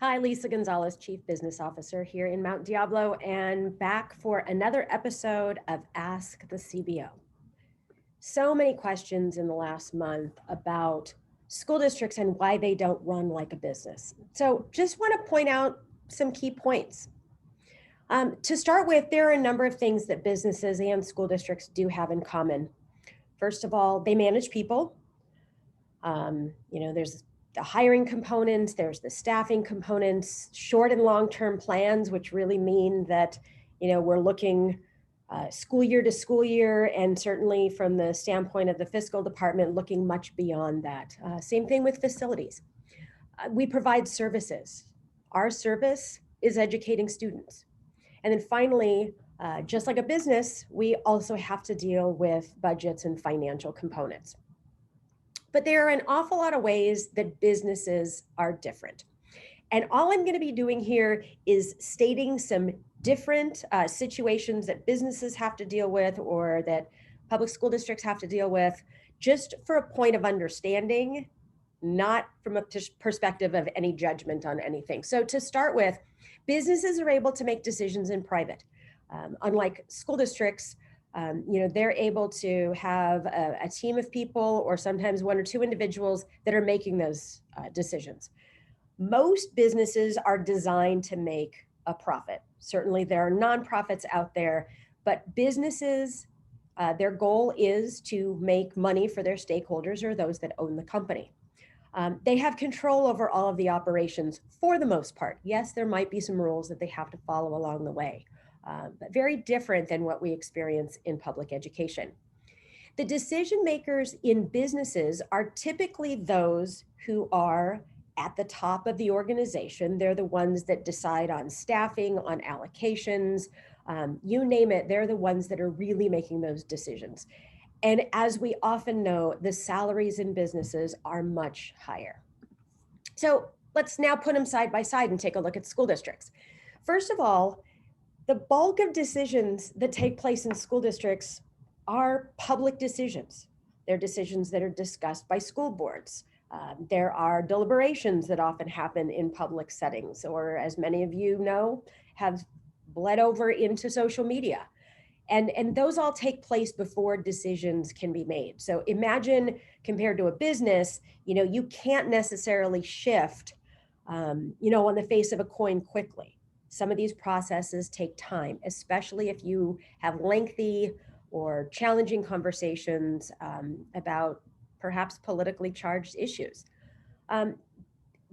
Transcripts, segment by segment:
Hi, Lisa Gonzales, Chief Business Officer here in Mount Diablo, and back for another episode of Ask the CBO. So many questions in the last month about school districts and why they don't run like a business. So, just want to point out some key points. To start with, there are a number of things that businesses and school districts do have in common. First of all, they manage people. There's the hiring components, there's the staffing components, short and long-term plans, which really mean that, we're looking school year to school year, and certainly from the standpoint of the fiscal department, looking much beyond that. Same thing with facilities. We provide services. Our service is educating students. And then finally, just like a business, we also have to deal with budgets and financial components. But there are an awful lot of ways that businesses are different. And all I'm going to be doing here is stating some different situations that businesses have to deal with or that public school districts have to deal with, just for a point of understanding, not from a perspective of any judgment on anything. So to start with, businesses are able to make decisions in private. Unlike school districts, they're able to have a team of people or sometimes one or two individuals that are making those decisions. Most businesses are designed to make a profit. Certainly there are nonprofits out there, but businesses, their goal is to make money for their stakeholders or those that own the company. They have control over all of the operations for the most part. Yes, there might be some rules that they have to follow along the way. But very different than what we experience in public education. The decision makers in businesses are typically those who are at the top of the organization. They're the ones that decide on staffing, on allocations, you name it, they're the ones that are really making those decisions. And as we often know, the salaries in businesses are much higher. So let's now put them side by side and take a look at school districts. First of all, the bulk of decisions that take place in school districts are public decisions. They're decisions that are discussed by school boards. There are deliberations that often happen in public settings, or as many of you know, have bled over into social media. And those all take place before decisions can be made. So imagine, compared to a business, you can't necessarily shift, on the face of a coin quickly. Some of these processes take time, especially if you have lengthy or challenging conversations about perhaps politically charged issues.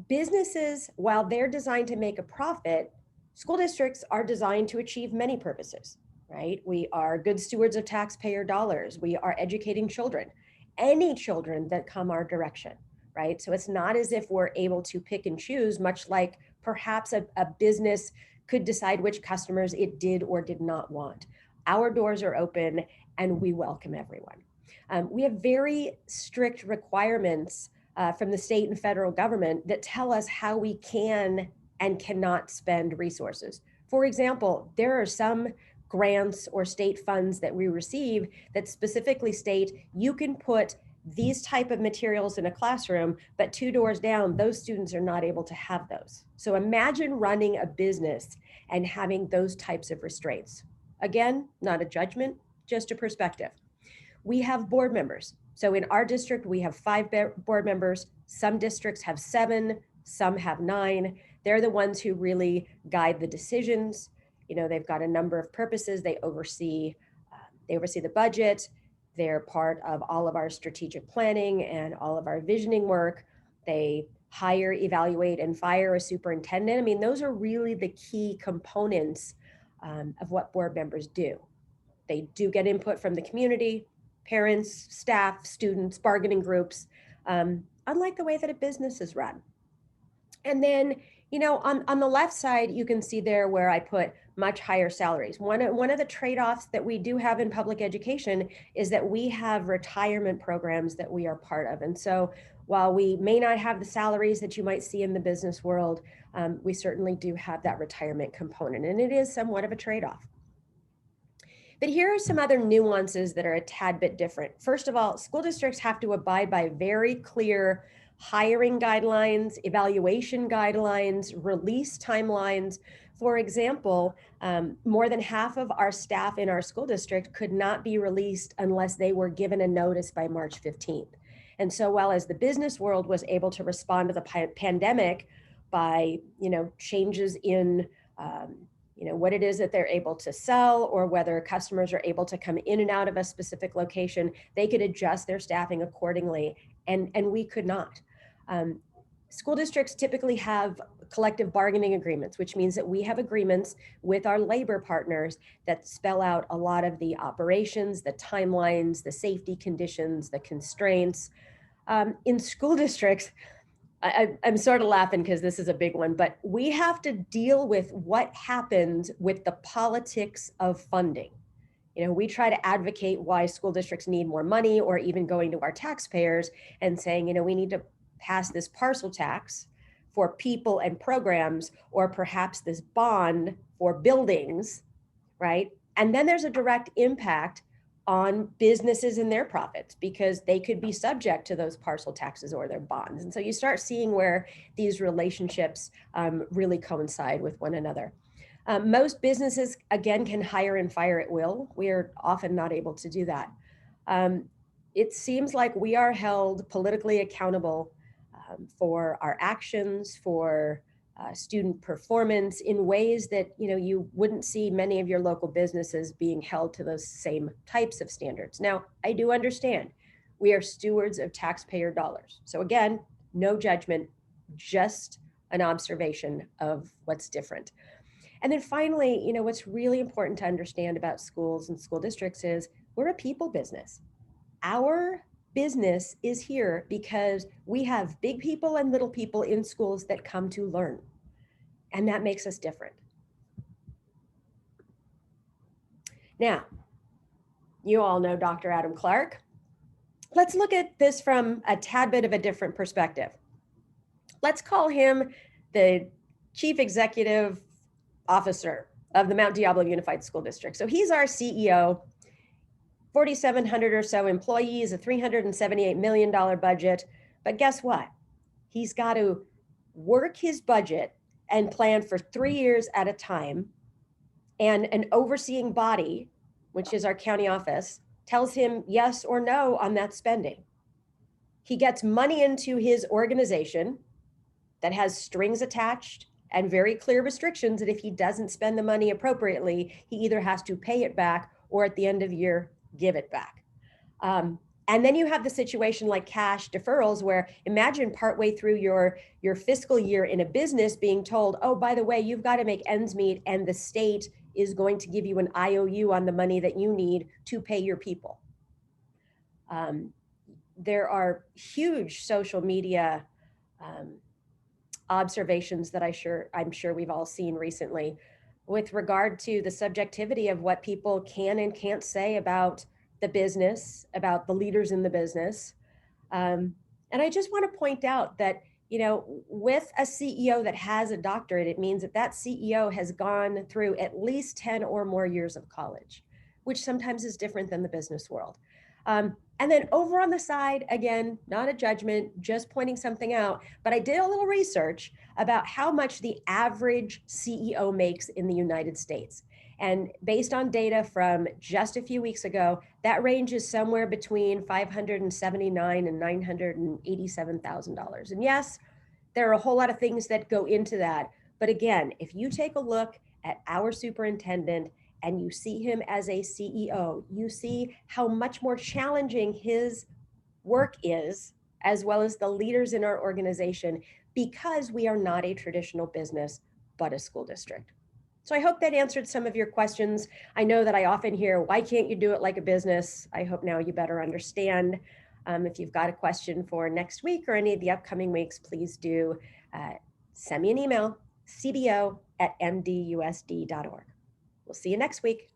Businesses, while they're designed to make a profit, school districts are designed to achieve many purposes, right? We are good stewards of taxpayer dollars. We are educating children, any children that come our direction, right? So it's not as if we're able to pick and choose, much like perhaps a business could decide which customers it did or did not want. Our doors are open and we welcome everyone. We have very strict requirements from the state and federal government that tell us how we can and cannot spend resources. For example, there are some grants or state funds that we receive that specifically state you can put these type of materials in a classroom, but two doors down, those students are not able to have those. So imagine running a business and having those types of restraints. Again, not a judgment, just a perspective. We have board members. So in our district, we have 5 board members. Some districts have 7, some have 9. They're the ones who really guide the decisions. They've got a number of purposes. They oversee the budget. They're part of all of our strategic planning and all of our visioning work. They hire, evaluate, and fire a superintendent. I mean, those are really the key components of what board members do. They do get input from the community, parents, staff, students, bargaining groups, unlike the way that a business is run. And then, on the left side, you can see there where I put much higher salaries. One of the trade-offs that we do have in public education is that we have retirement programs that we are part of. And so while we may not have the salaries that you might see in the business world, we certainly do have that retirement component, and it is somewhat of a trade-off. But here are some other nuances that are a tad bit different. First of all, school districts have to abide by very clear hiring guidelines, evaluation guidelines, release timelines. For example, more than half of our staff in our school district could not be released unless they were given a notice by March 15th. And so while as the business world was able to respond to the pandemic by, changes in, what it is that they're able to sell, or whether customers are able to come in and out of a specific location, they could adjust their staffing accordingly, and we could not. School districts typically have collective bargaining agreements, which means that we have agreements with our labor partners that spell out a lot of the operations, the timelines, the safety conditions, the constraints. In school districts, I'm sort of laughing because this is a big one, but we have to deal with what happens with the politics of funding. We try to advocate why school districts need more money, or even going to our taxpayers and saying, we need to pass this parcel tax for people and programs, or perhaps this bond for buildings, right? And then there's a direct impact on businesses and their profits, because they could be subject to those parcel taxes or their bonds. And so you start seeing where these relationships really coincide with one another. Most businesses, again, can hire and fire at will. We are often not able to do that. It seems like we are held politically accountable for our actions, for student performance, in ways that you wouldn't see many of your local businesses being held to those same types of standards. Now, I do understand we are stewards of taxpayer dollars. So again, no judgment, just an observation of what's different. And then finally, what's really important to understand about schools and school districts is we're a people business. Our business is here because we have big people and little people in schools that come to learn. And that makes us different. Now, you all know Dr. Adam Clark. Let's look at this from a tad bit of a different perspective. Let's call him the Chief Executive Officer of the Mount Diablo Unified School District. So he's our CEO, 4,700 or so employees, a $378 million budget. But guess what? He's got to work his budget and plan for 3 years at a time. And an overseeing body, which is our county office, tells him yes or no on that spending. He gets money into his organization that has strings attached and very clear restrictions that if he doesn't spend the money appropriately, he either has to pay it back or at the end of the year, give it back. And then you have the situation like cash deferrals, where imagine partway through your fiscal year in a business being told, oh, by the way, you've got to make ends meet, and the state is going to give you an IOU on the money that you need to pay your people. There are huge social media observations that I'm sure we've all seen recently with regard to the subjectivity of what people can and can't say about the business, about the leaders in the business. And I just want to point out that, with a CEO that has a doctorate, it means that CEO has gone through at least 10 or more years of college, which sometimes is different than the business world. And then over on the side, again, not a judgment, just pointing something out, but I did a little research about how much the average CEO makes in the United States. And based on data from just a few weeks ago, that range is somewhere between $579,000 and $987,000. And yes, there are a whole lot of things that go into that. But again, if you take a look at our superintendent and you see him as a CEO, you see how much more challenging his work is, as well as the leaders in our organization, because we are not a traditional business, but a school district. So I hope that answered some of your questions. I know that I often hear, why can't you do it like a business? I hope now you better understand. If you've got a question for next week or any of the upcoming weeks, please do send me an email, cbo@mdusd.org. We'll see you next week.